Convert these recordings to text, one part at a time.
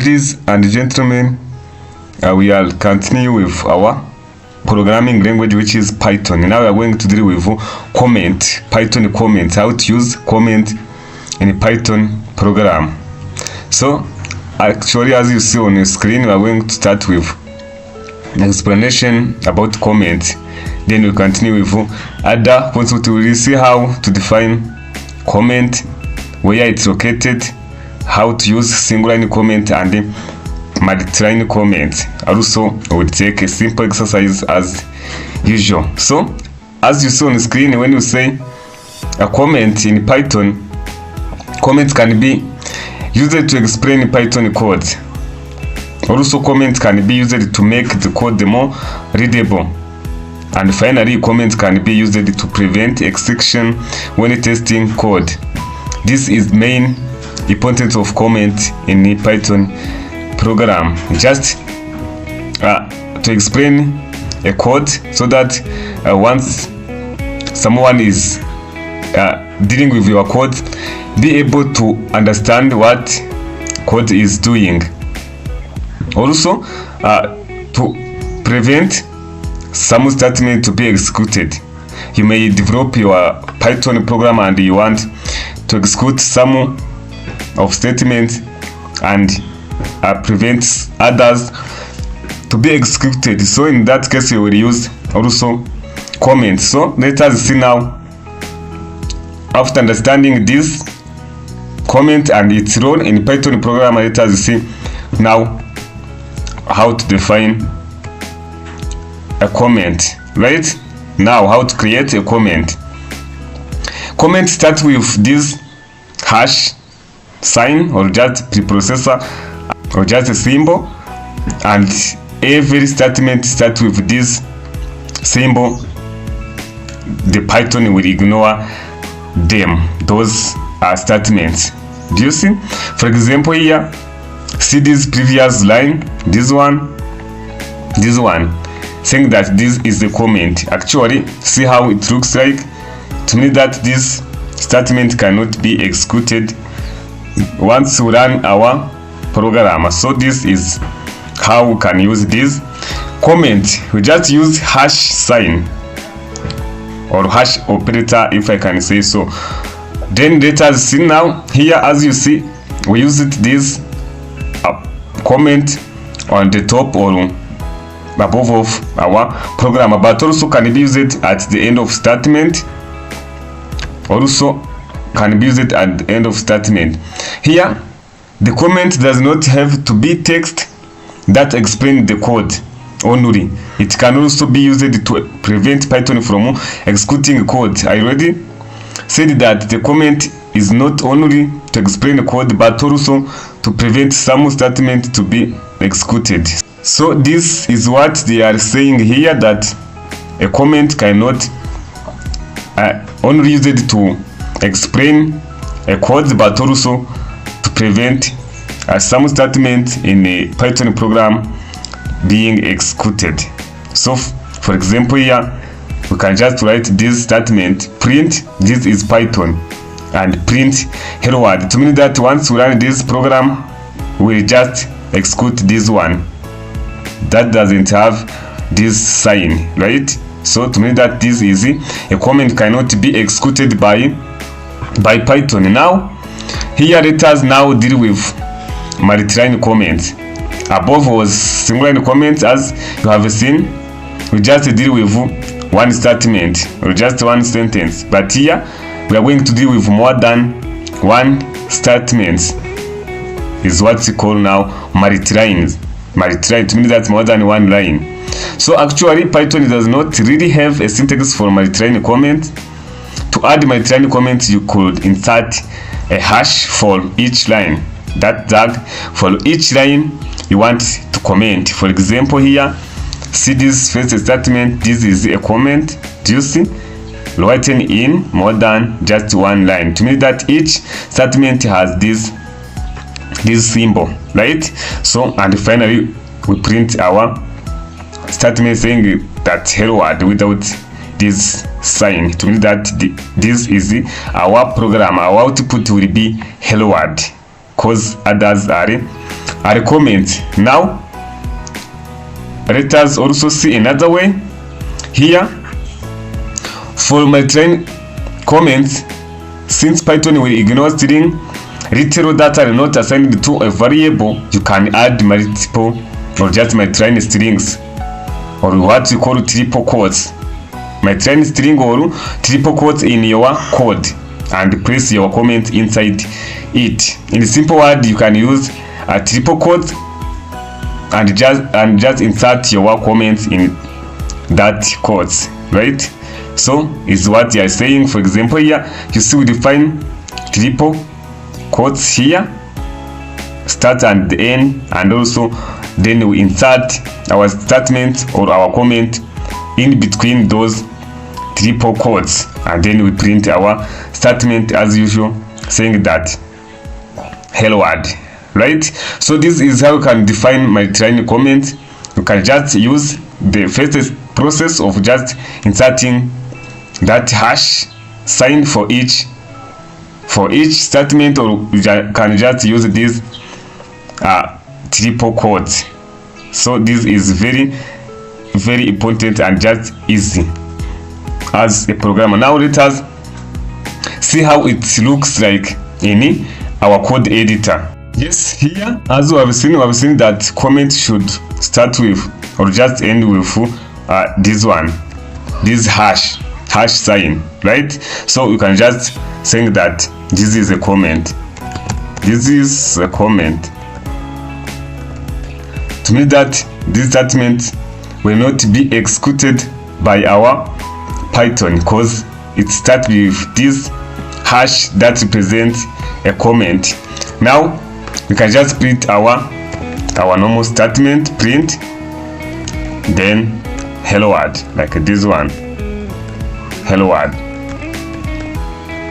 Ladies and gentlemen, we are continuing with our programming language, which is Python. Now we are going to deal with comment, Python comment, how to use comment in a Python program. So actually, as you see on your screen, we are going to start with an explanation about comment. Then we continue with other points to really see how to define comment, where it's located, how to use single line comment and multi-line comment. Also, we will take a simple exercise as usual. So, as you see on the screen, when you say a comment in Python, comment can be used to explain Python code. Also, comment can be used to make the code more readable. And finally, comment can be used to prevent execution when testing code. This is main importance of comment in a Python program. Just to explain a code so that once someone is dealing with your code, be able to understand what code is doing. Also, to prevent some statement to be executed. You may develop your Python program and you want to execute some of statements and prevent others to be executed. So in that case, you will use also comment. So let us see now, after understanding this comment and its role in Python program, let us see now how to define a comment. Right now, how to create a comment. Comment starts with this hash sign or just preprocessor or just a symbol, and every statement starts with this symbol. The Python will ignore them. Those are statements. Do you see? For example, here, see this previous line, this one, saying that this is the comment. Actually, see how it looks like. To me, that this statement cannot be executed once we run our program. So this is how we can use this comment. We just use hash sign or hash operator, if I can say so. Then let us see now. Here, as you see, we use this comment on the top or above of our program, but also can be used at the end of statement. Also can be used at the end of statement. Here, the comment does not have to be text that explains the code only. It can also be used to prevent Python from executing code. I already said that the comment is not only to explain the code, but also to prevent some statement to be executed. So this is what they are saying here, that a comment cannot only used to explain a code, but also to prevent some statement in a Python program being executed. So for example, here we can just write this statement, print this is Python, and print hello world, to mean that once we run this program, we'll just execute this one that doesn't have this sign, right? So to mean that this is a comment cannot be executed by Python. Now here, let us now deal with multi-line comments. Above was single line comments, as you have seen. We just deal with one statement or just one sentence, but here we are going to deal with more than one statement. Is what we call now multi-lines. Multi-line, to mean that more than one line. So actually, Python does not really have a syntax for multi-line comment. To add multi-line comment, you could insert a hash for each line. That tag for each line you want to comment. For example, here, see this first statement. This is a comment. Do you see? Written in more than just one line. To mean that each statement has this symbol, right? So, and finally, we print our statement saying that hello world without this sign. To mean that this is our program. Our output will be hello world, because others are are comments. Now let us also see another way here. For multi-line comments, since Python will ignore string literal that are not assigned to a variable, you can add multiple or just multi-line strings, or what you call triple quotes. Multi-line string or triple quotes in your code, and place your comment inside it. In simple word, you can use a triple quote and just insert your comments in that quotes, right? So is what you are saying. For example, here you see we define triple quotes here, start and end, and also then we insert our statement or our comment in between those triple quotes, and then we print our statement as usual, saying that hello world, right? So this is how you can define multi-line comments. You can just use the first process of just inserting that hash sign for each statement, or you can just use this triple quotes. So this is very important and just easy as a programmer. Now let us see how it looks like in our code editor. Yes, here as we have seen that comment should start with or just end with this hash sign, right? So you can just say that this is a comment. This is a comment. To mean that this statement will not be executed by our Python because it starts with this hash that represents a comment. Now we can just print our normal statement, print, then hello world, like this one, hello world.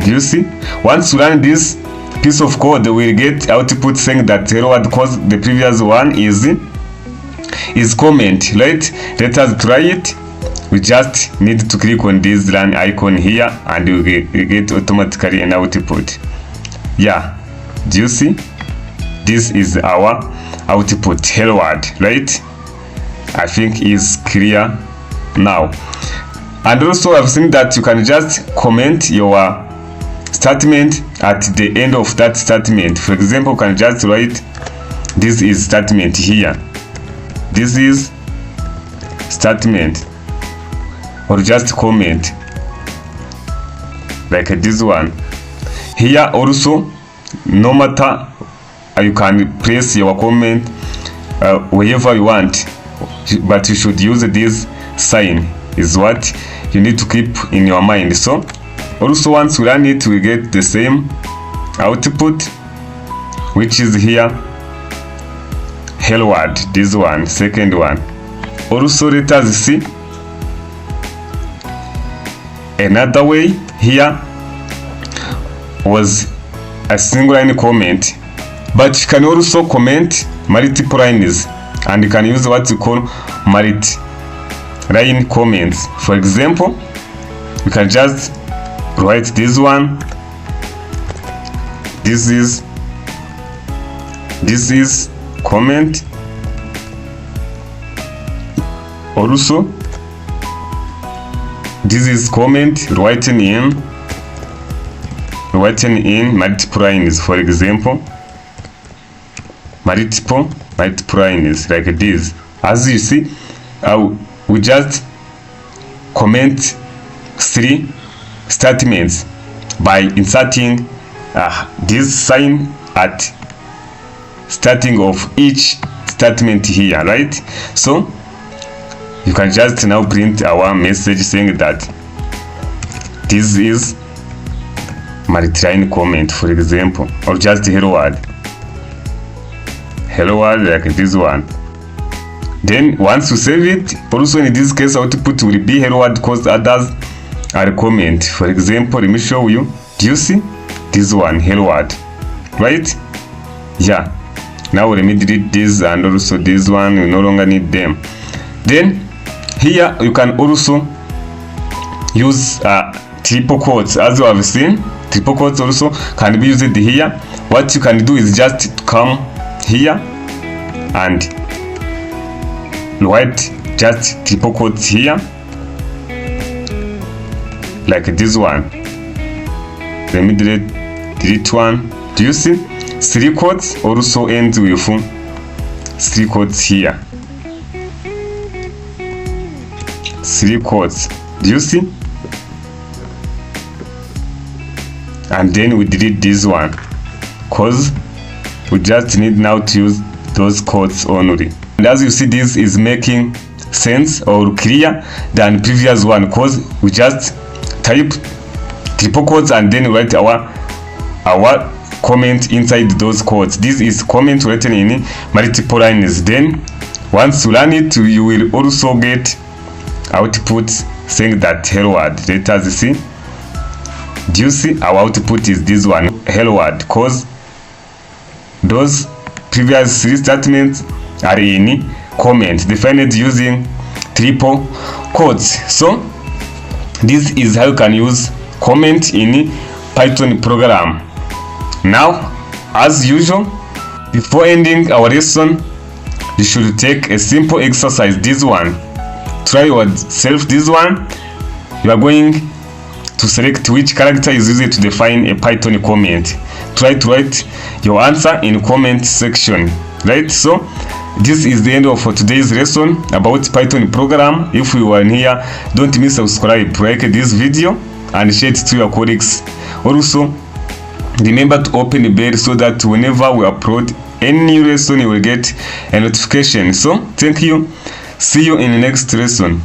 Do you see? Once you run this piece of code, we will get output saying that hello world because the previous one is comment, right? Let us try it. We just need to click on this run icon here, and we get automatically an output. Yeah, do you see? This is our output, hello world, right? I think is clear now. And also I've seen that you can just comment your statement at the end of that statement. For example, you can just write this is statement here, this is statement, or just comment like this one here. Also, no matter, you can place your comment wherever you want, but you should use this sign is what you need to keep in your mind. So also once we run it, we get the same output, which is here hello world, this one, second one. Also let us see another way. Here was a single line comment, but you can also comment multiple lines, and you can use what you call multi-line comments. For example, you can just write this one, this is comment. Also this is comment written in multiple lines. For example, multiple lines like this. As you see, we just comment 3 statements by inserting this sign at starting of each statement here, right? So you can just now print our message saying that this is multi-line comment, for example, or just hello world like this one. Then once you save it, also in this case output will be hello world because others are comment. For example, let me show you. Do you see this one, hello world, right? Yeah. Now let me delete this, and also this one, we no longer need them. Then here you can also use triple quotes. As you have seen, triple quotes also can be used here. What you can do is just come here and write just triple quotes here, like this one. Let me delete one. Do you see? 3 quotes also ends with 3 quotes here. 3 quotes. Do you see? And then we delete this one, cause we just need now to use those quotes only. And as you see, this is making sense or clear than previous one, cause we just type triple quotes and then write our comment inside those quotes. This is comment written in multiple lines. Then once you run it, you will also get output saying that hello world. Let us see. Do you see? Our output is this one, hello world, cause those previous 3 statements are in comment defined using triple quotes. So this is how you can use comment in Python program. Now, as usual, before ending our lesson, you should take a simple exercise. This one, try yourself. This one, you are going to select which character is used to define a Python comment. Try to write your answer in comment section, right? So this is the end of today's lesson about Python program. If you are here, don't miss subscribe, like this video and share it to your colleagues. Also, remember to open the bell so that whenever we upload any new lesson, you will get a notification. So thank you. See you in the next lesson.